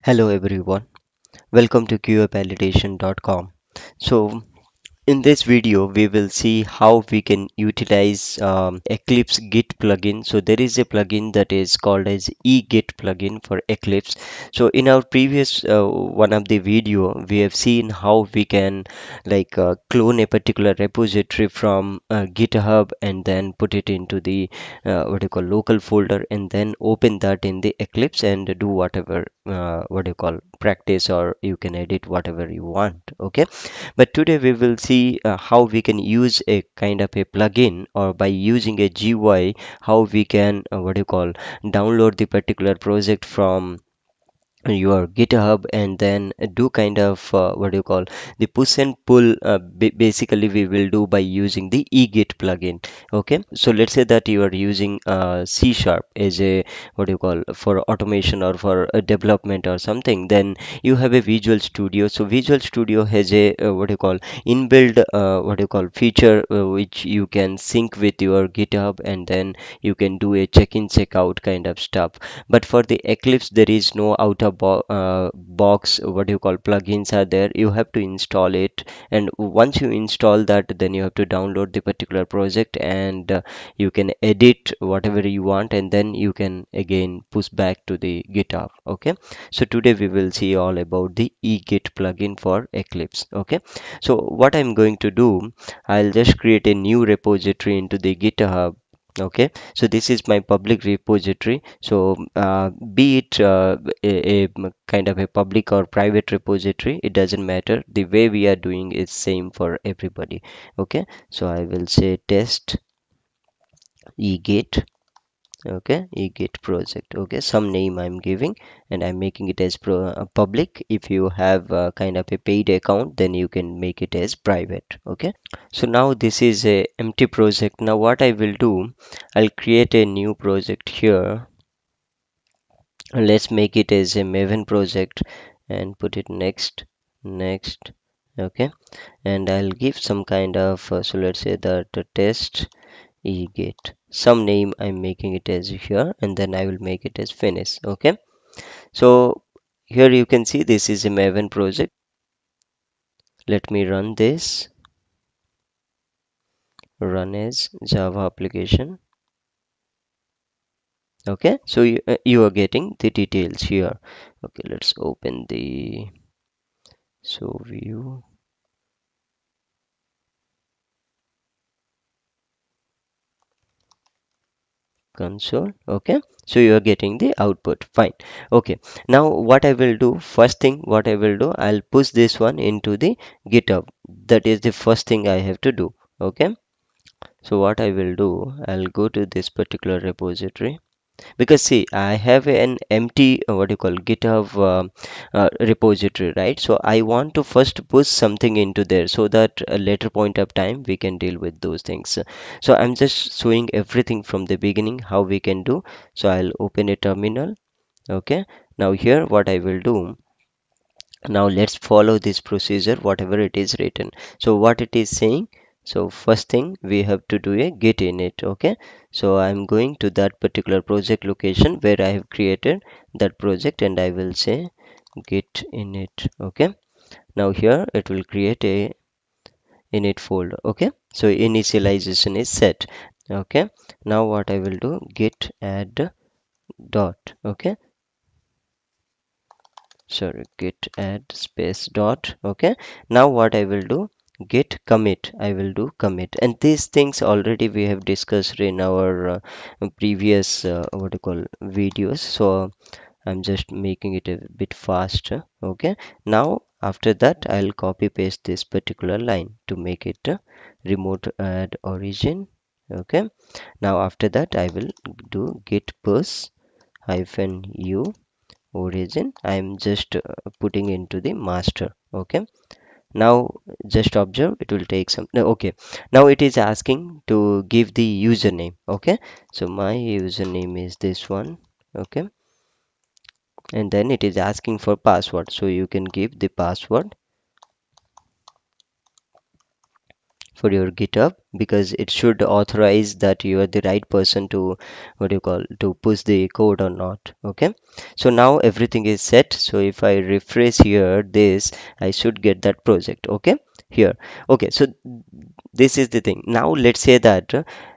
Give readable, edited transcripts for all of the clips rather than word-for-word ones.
Hello everyone, welcome to QAvalidation.com. So in this video, we will see how we can utilize Eclipse Git plugin. So there is a plugin that is called as EGit plugin for Eclipse. So in our previous one of the video, we have seen how we can clone a particular repository from GitHub and then put it into the what you call local folder and then open that in the Eclipse and do whatever what you call practice, or you can edit whatever you want. Okay, but today we will see how we can use a kind of a plugin, or by using a GUI, how we can what do you call download the particular project from your GitHub and then do kind of what do you call the push and pull. Basically, we will do by using the eGit plugin. Okay, so let's say that you are using C sharp as a what do you call for automation or for development or something. Then you have a Visual Studio. So Visual Studio has a what do you call inbuilt what do you call feature which you can sync with your GitHub, and then you can do a check-in check-out kind of stuff. But for the Eclipse, there is no box what you call plugins are there. You have to install it, and once you install that, then you have to download the particular project, and you can edit whatever you want, and then you can again push back to the GitHub. Okay, so today we will see all about the eGit plugin for Eclipse. Okay, so what I'm going to do, I'll just create a new repository into the GitHub. Okay, so this is my public repository. So be it kind of a public or private repository, it doesn't matter. The way we are doing is same for everybody. Okay, so I will say test egit. Okay, egit project. Okay, some name I'm giving, and I'm making it as public. If you have kind of a paid account, then you can make it as private. Okay, so now this is a empty project. Now what I will do, I'll create a new project here. Let's make it as a Maven project and put it next. Okay, and I'll give some kind of so let's say that test egit, some name I'm making it as here, and then I will make it as finish. Okay, so here you can see this is a Maven project. Let me run this. Run as Java application. Okay, so you are getting the details here. Okay, let's open the so view console. Okay, so you are getting the output. Fine. Okay, now what I will do, first thing what I will do, I'll push this one into the GitHub. That is the first thing I have to do. Okay, so what I will do, I'll go to this particular repository, because see I have an empty what do you call GitHub repository, right? So I want to first push something into there, so that a later point of time we can deal with those things. So I'm just showing everything from the beginning how we can do. So I'll open a terminal. Okay, now here what I will do, now let's follow this procedure whatever it is written. So what it is saying, so first thing we have to do a git init. Okay, so I'm going to that particular project location where I have created that project, and I will say git init. Okay, now here it will create a init folder. Okay, so initialization is set. Okay, now what I will do, git add dot. Okay, sorry, git add space dot. Okay, now what I will do, git commit. I will do commit, and these things already we have discussed in our previous what do you call videos. So I'm just making it a bit faster. Okay, now after that I'll copy paste this particular line to make it remote add origin. Okay, now after that I will do git push hyphen u origin. I'm just putting into the master. Okay, now just observe, it will take some no, okay, now it is asking to give the username. Okay, so my username is this one. Okay, and then it is asking for password, so you can give the password. for your GitHub, because it should authorize that you are the right person to, what do you call, to push the code or not. Okay, so now everything is set. So if I refresh here this, I should get that project. Okay, here. Okay, so this is the thing. Now let's say that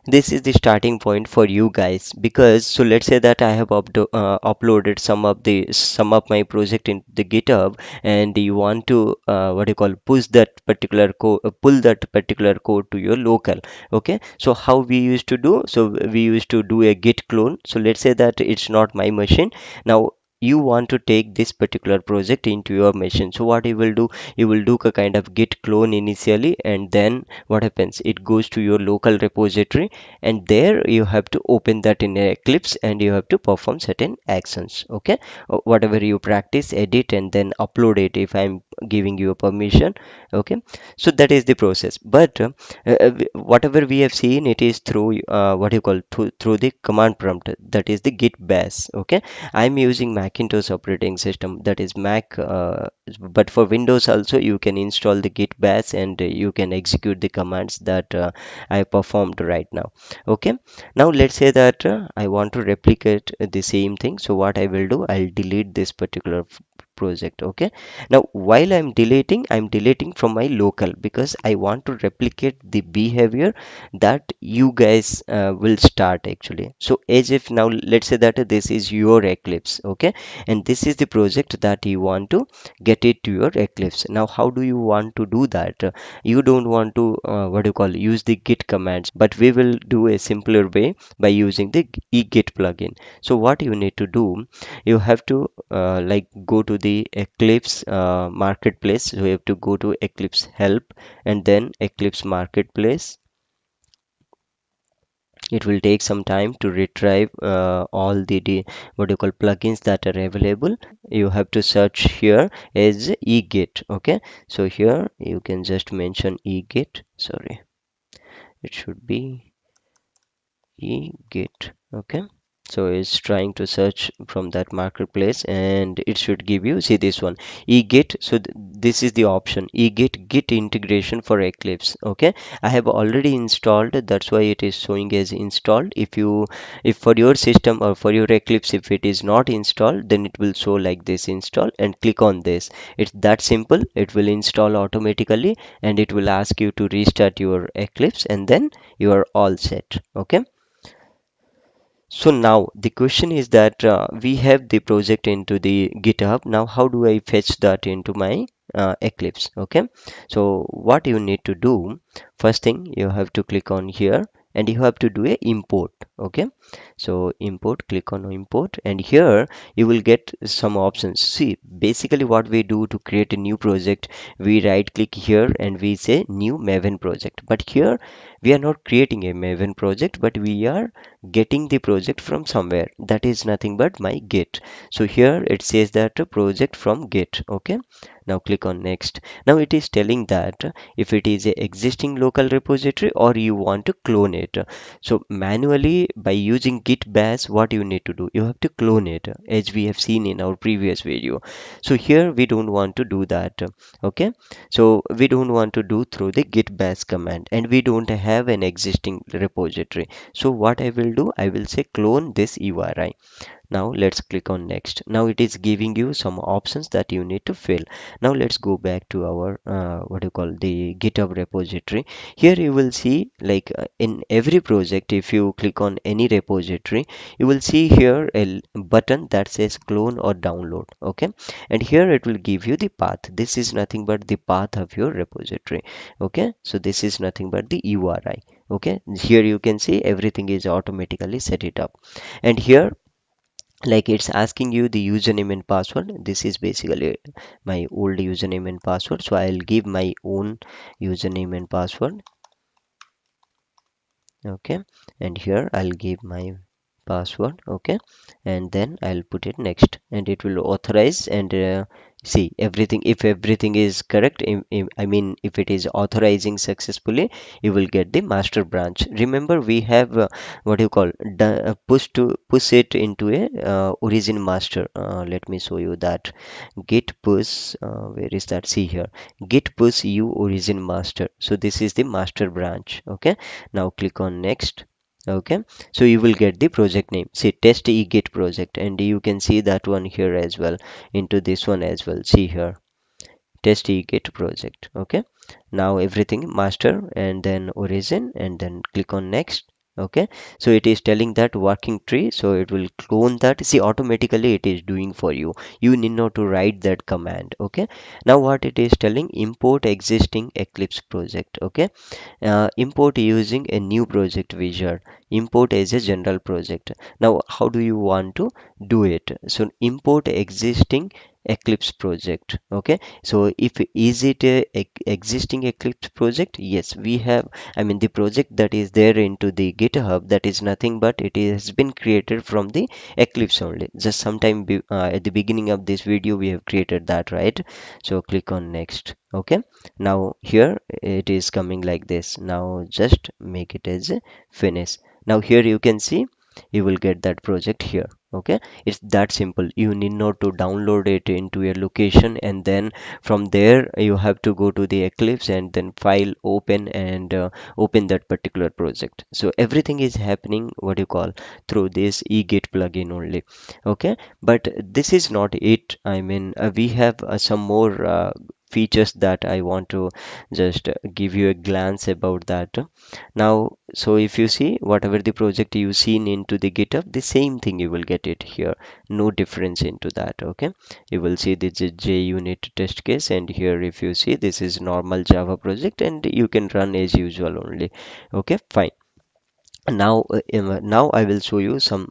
this is the starting point for you guys, because so let's say that I have uploaded some of my project into the GitHub, and you want to, what do you call, push that particular code, pull that particular code to your local. Okay, so how we used to do, so we used to do a git clone. So let's say that it's not my machine. Now you want to take this particular project into your machine. So what you will do, you will do a kind of git clone initially, and then what happens, it goes to your local repository, and there you have to open that in Eclipse, and you have to perform certain actions. Okay, whatever you practice, edit, and then upload it if I'm giving you a permission. Okay, so that is the process. But whatever we have seen, it is through, what you call, through the command prompt, that is the git bash. Okay, I'm using Macintosh operating system, that is Mac, but for Windows also you can install the git bash, and you can execute the commands that I performed right now. Okay, now let's say that I want to replicate the same thing. So what I will do, I'll delete this particular project. Okay, now while I'm deleting from my local, because I want to replicate the behavior that you guys will start actually. So as if now let's say that this is your Eclipse. Okay, and this is the project that you want to get it to your Eclipse. Now how do you want to do that? You don't want to, what do you call, use the git commands, but we will do a simpler way by using the egit plugin. So what you need to do, you have to, like, go to the Eclipse marketplace. So you have to go to Eclipse help, and then Eclipse marketplace. It will take some time to retrieve all the what do you call, plugins that are available. You have to search here as egit. Okay, so here you can just mention egit. Sorry, it should be egit. Okay, so it's trying to search from that marketplace, and it should give you, see this one, egit. So this is the option, egit git integration for Eclipse. Okay, I have already installed, that's why it is showing as installed. If for your system or for your Eclipse, if it is not installed, then it will show like this, install, and click on this. It's that simple. It will install automatically, and it will ask you to restart your Eclipse, and then you are all set. Okay, so now the question is that we have the project into the GitHub. Now, how do I fetch that into my Eclipse? Okay, so what you need to do, first thing you have to click on here, and you have to do a import. Okay, so import, click on import, and here you will get some options. See, basically what we do to create a new project, we right click here and we say new Maven project. But here we are not creating a Maven project, but we are getting the project from somewhere, that is nothing but my git. So here it says that a project from git. Okay, now click on next. Now it is telling that if it is a existing local repository or you want to clone it. So manually, by using git bash, what you need to do, you have to clone it, as we have seen in our previous video. So here we don't want to do that. Okay, so we don't want to do through the git bash command, and we don't have an existing repository. So what I will do, I will say clone this URI. Now let's click on next. Now it is giving you some options that you need to fill. Now let's go back to our, what do you call, the GitHub repository. Here you will see, like, in every project, if you click on any repository, you will see here a button that says clone or download. Okay, and here it will give you the path. This is nothing but the path of your repository. Okay, so this is nothing but the URI. Okay, here you can see everything is automatically set it up, and here, like, it's asking you the username and password. This is basically my old username and password, so I'll give my own username and password. Okay, and here I'll give my password. Okay, and then I'll put it next, and it will authorize, and See everything, if everything is correct, I mean if it is authorizing successfully, you will get the master branch. Remember we have what you call push it into a origin master. Let me show you that. Git push, where is that? See here, git push you origin master. So this is the master branch. Okay, now click on next. Okay, so you will get the project name. See test egit project, and you can see that one here as well, into this one as well. See here, test eclipse project. Okay, now everything master and then origin and then click on next. Okay, so it is telling that working tree, so it will clone that. See automatically it is doing for you, you need not to write that command. Okay, now what it is telling, import existing eclipse project. Okay, import using a new project wizard, import as a general project. Now how do you want to do it? So import existing eclipse project. Okay, so if is it a existing eclipse project? Yes, we have, I mean the project that is there into the github, that is nothing but it has been created from the eclipse only. Just sometime at the beginning of this video we have created that, right? So click on next. Okay, now here it is coming like this. Now just make it as a finish. Now here you can see, you will get that project here. Okay, it's that simple. You need not to download it into your location, and then from there you have to go to the eclipse and then file open and open that particular project. So everything is happening what you call through this egit plugin only. Okay, but this is not it. I mean we have some more features that I want to just give you a glance about that. Now, so if you see whatever the project you seen into the GitHub, the same thing you will get it here. No difference into that. Okay, you will see this is JUnit test case, and here if you see this is normal Java project, and you can run as usual only. Okay, fine. Now I will show you some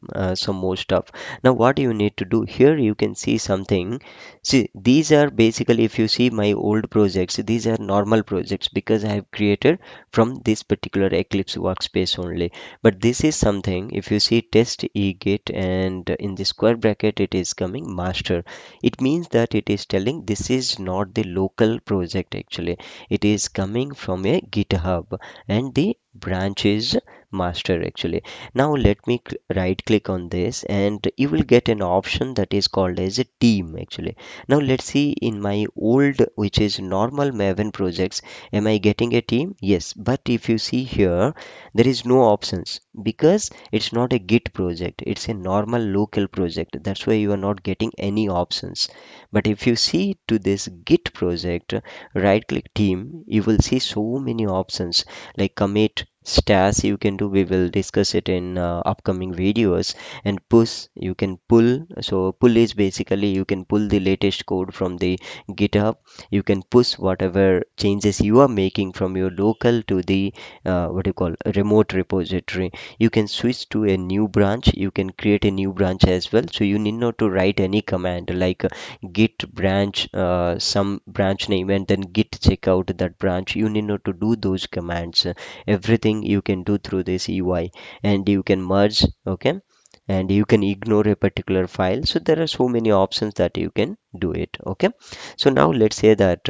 more stuff. Now what you need to do here, you can see something. See, these are basically, if you see my old projects, these are normal projects because I have created from this particular Eclipse workspace only. But this is something, if you see test egit and in the square bracket it is coming master, it means that it is telling this is not the local project actually, it is coming from a GitHub, and the branch is master actually. Now let me right click on this, and you will get an option that is called as a team actually. Now let's see in my old, which is normal Maven projects, am I getting a team? Yes, but if you see here, there is no options because it's not a git project, it's a normal local project. That's why you are not getting any options. But if you see to this git project, right click team, you will see so many options like commit, stash you can do, we will discuss it in upcoming videos, and push you can pull. So pull is basically you can pull the latest code from the GitHub, you can push whatever changes you are making from your local to the what do you call remote repository. You can switch to a new branch, you can create a new branch as well, so you need not to write any command like git branch some branch name and then git check out that branch. You need not to do those commands. Everything you can do through this UI, and you can merge. Okay, and you can ignore a particular file. So there are so many options that you can do it. Okay, so now let's say that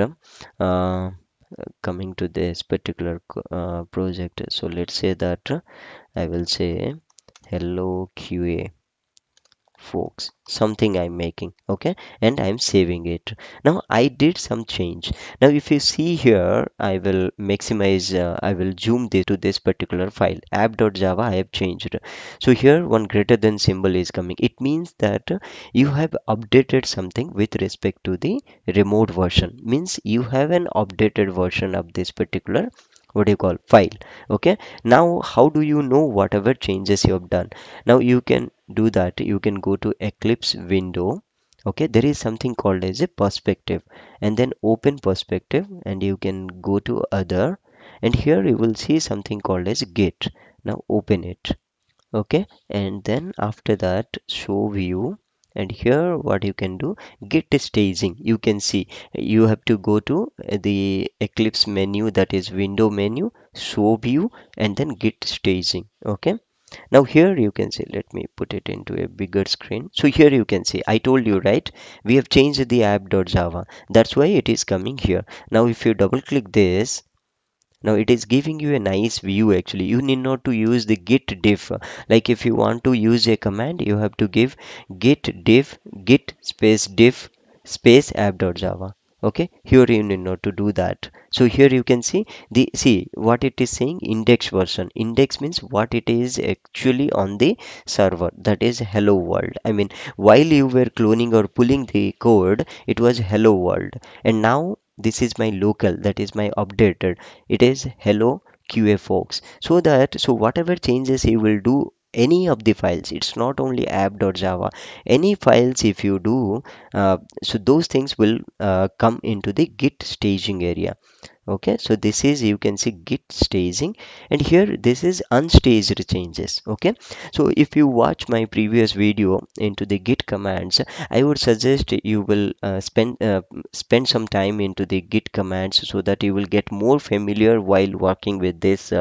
uh, coming to this particular project, so let's say that I will say hello QA folks, something I'm making. Okay, and I'm saving it. Now I did some change. Now if you see here, I will maximize, I will zoom this to this particular file app.java. I have changed. So here one greater than symbol is coming. It means that you have updated something with respect to the remote version, means you have an updated version of this particular what do you call file. Okay, now how do you know whatever changes you have done? Now you can do that. You can go to Eclipse window. Okay, there is something called as a perspective, and then open perspective, and you can go to other, and here you will see something called as git. Now open it. Okay, and then after that show view, and here what you can do, git staging. You can see you have to go to the Eclipse menu, that is window menu, show view, and then git staging. Okay, Now here you can see, let me put it into a bigger screen. So here you can see, I told you, right? We have changed the app.java. That's why it is coming here. Now if you double click this, now it is giving you a nice view actually. You need not to use the git diff. Like if you want to use a command, you have to give git diff, git space diff space app.java. Okay, here you need not to do that. So here you can see the see what it is saying, index version. Index means what it is actually on the server, that is hello world. I mean, while you were cloning or pulling the code, it was hello world, and now this is my local, that is my updated, it is hello qa folks. So that, so whatever changes you will do any of the files, it's not only app.java, any files if you do, so those things will come into the git staging area. Okay, so this is, you can see git staging, and here this is unstaged changes. Okay, so if you watch my previous video into the git commands, I would suggest you will spend some time into the git commands, so that you will get more familiar while working with this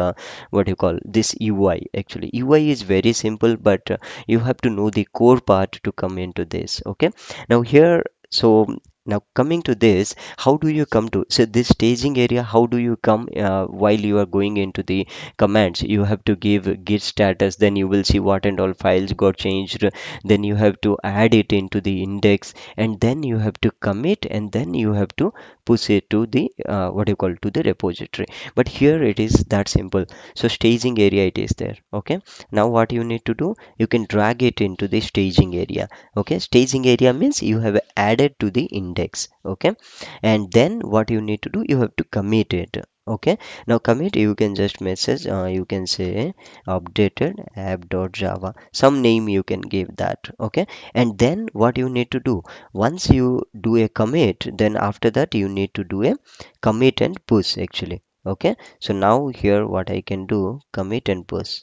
what you call this ui. Actually ui is very simple, but you have to know the core part to come into this. Okay, now here, so now coming to this, how do you come to, so this staging area, how do you come while you are going into the commands? You have to give git status, then you will see what and all files got changed, then you have to add it into the index, and then you have to commit, and then you have to push it to the what you call to the repository. But here it is that simple. So staging area it is there. Okay, now what you need to do, you can drag it into the staging area. Okay, staging area means you have added to the index. Okay, and then what you need to do, you have to commit it. Okay, now commit, you can just message, you can say updated app.java, some name you can give that. Okay, and then what you need to do, once you do a commit, then after that you need to do a commit and push actually. Okay, so now here what I can do, commit and push.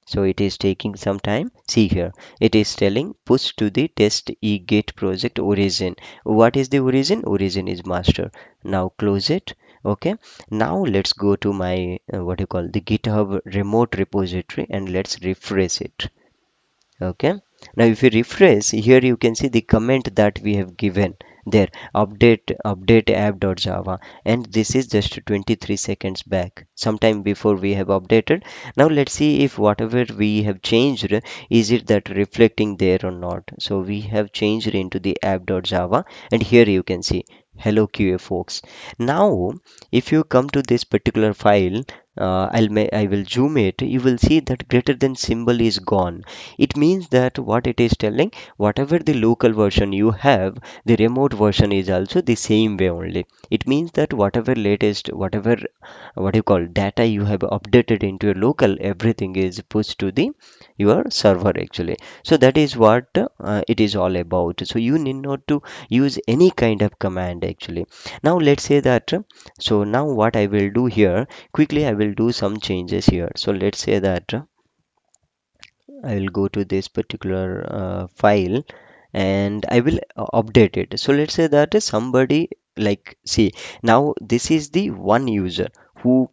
So it is taking some time. See here, it is telling push to the test EGit project origin. What is the origin? Origin is master. Now close it. Okay. Now let's go to my what you call the GitHub remote repository, and let's refresh it. Okay, now if you refresh here, you can see the comment that we have given there, update app.java, and this is just 23 seconds back, sometime before we have updated. Now let's see if whatever we have changed, is it that reflecting there or not. So we have changed into the app.java, and here you can see hello qa folks. Now if you come to this particular file, I will zoom it, you will see that greater than symbol is gone. It means that what it is telling, whatever the local version you have, the remote version is also the same way only. It means that whatever latest, whatever what you call data you have updated into your local, everything is pushed to the your server actually. So that is what it is all about. So you need not to use any kind of command actually. Now let's say that so now what I will do here, quickly I will do some changes here. So let's say that I will go to this particular file, and I will update it. So let's say that somebody, like see, now this is the one user who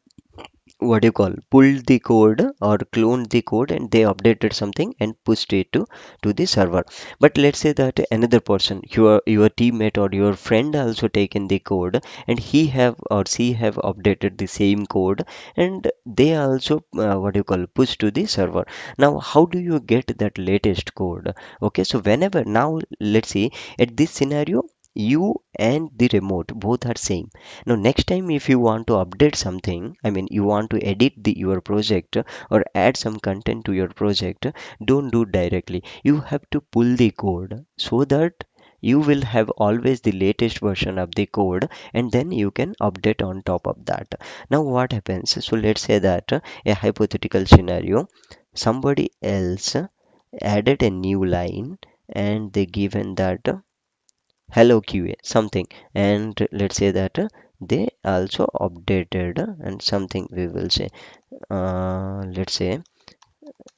what do you call pulled the code or cloned the code, and they updated something and pushed it to the server. But let's say that another person, your teammate or your friend also taken the code, and he have or she have updated the same code, and they also what do you call push to the server. Now how do you get that latest code? Okay, so whenever, now let's see, at this scenario, you and the remote both are same. Now next time if you want to update something, I mean you want to edit your project or add some content to your project, don't do directly. You have to pull the code, so that you will have always the latest version of the code, and then you can update on top of that. Now what happens, so let's say that a hypothetical scenario, somebody else added a new line, and they given that hello qa something, and let's say that they also updated and something we will say let's say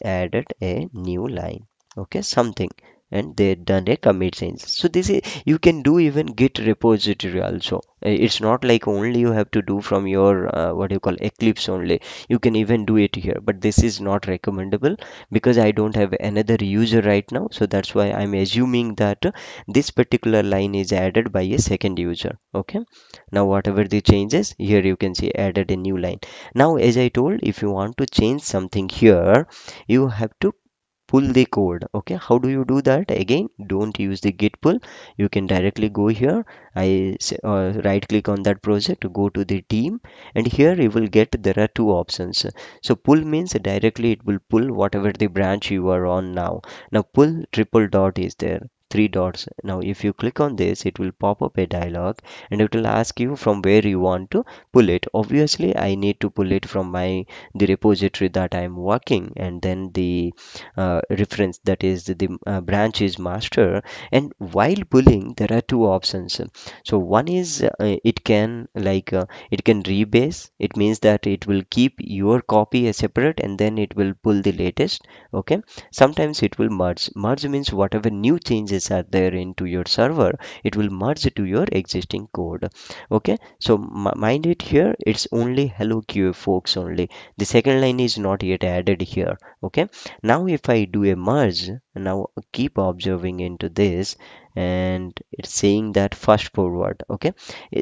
added a new line. Okay, something, and they done a commit change. So this is, you can do even git repository also. It's not like only you have to do from your what you call eclipse only. You can even do it here, but this is not recommendable because I don't have another user right now, so that's why I'm assuming that this particular line is added by a second user. Okay, now whatever the changes here, you can see added a new line. Now as I told, if you want to change something here, you have to pull the code. Okay, how do you do that? Again, don't use the git pull. You can directly go here. Right click on that project, go to the team, and here you will get there are two options. So pull means directly it will pull whatever the branch you are on now. Now pull triple dot is there, three dots. Now if you click on this, it will pop up a dialog, and it will ask you from where you want to pull it. Obviously I need to pull it from my the repository that I'm working, and then the reference, that is the branch is master. And while pulling, there are two options. So one is it can it can rebase. It means that it will keep your copy as separate and then it will pull the latest. Okay, sometimes it will merge means whatever new changes are there into your server, it will merge to your existing code. Okay, so mind it, here it's only hello qa folks only. The second line is not yet added here. Okay, now if I do a merge, now keep observing into this, and it's saying that fast forward. Okay,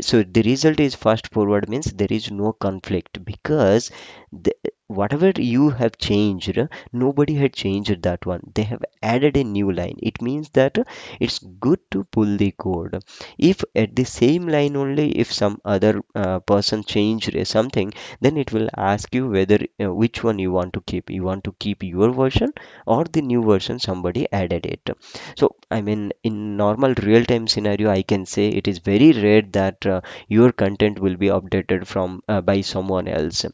so the result is fast forward means there is no conflict, because the, whatever you have changed, nobody had changed that one. They have added a new line. It means that it's good to pull the code. If at the same line only, if some other person changed something, then it will ask you whether which one you want to keep. You want to keep your version or the new version somebody added it. So I mean, in normal real time scenario, I can say it is very rare that your content will be updated from by someone else.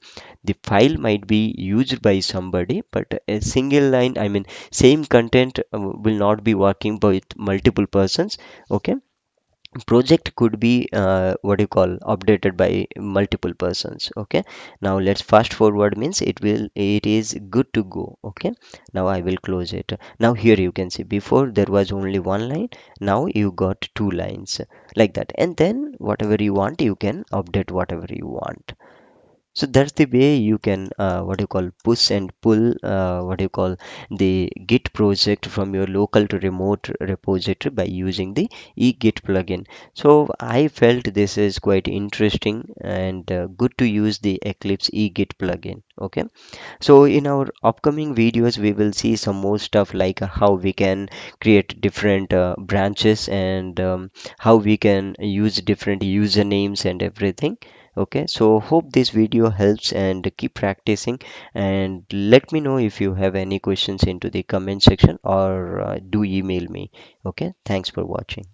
The file might be used by somebody, but a single line, I mean same content will not be working with multiple persons. Okay, project could be what you call updated by multiple persons. Okay, now let's fast forward means it is good to go. Okay, now I will close it. Now here you can see before there was only one line, now you got two lines, like that. And then whatever you want, you can update whatever you want. So that's the way you can what you call push and pull what you call the Git project from your local to remote repository by using the eGit plugin. So I felt this is quite interesting and good to use the Eclipse eGit plugin. Okay, so in our upcoming videos, we will see some more stuff like how we can create different branches, and how we can use different usernames and everything. Okay, so hope this video helps, and keep practicing, and let me know if you have any questions into the comment section, or do email me. Okay, thanks for watching.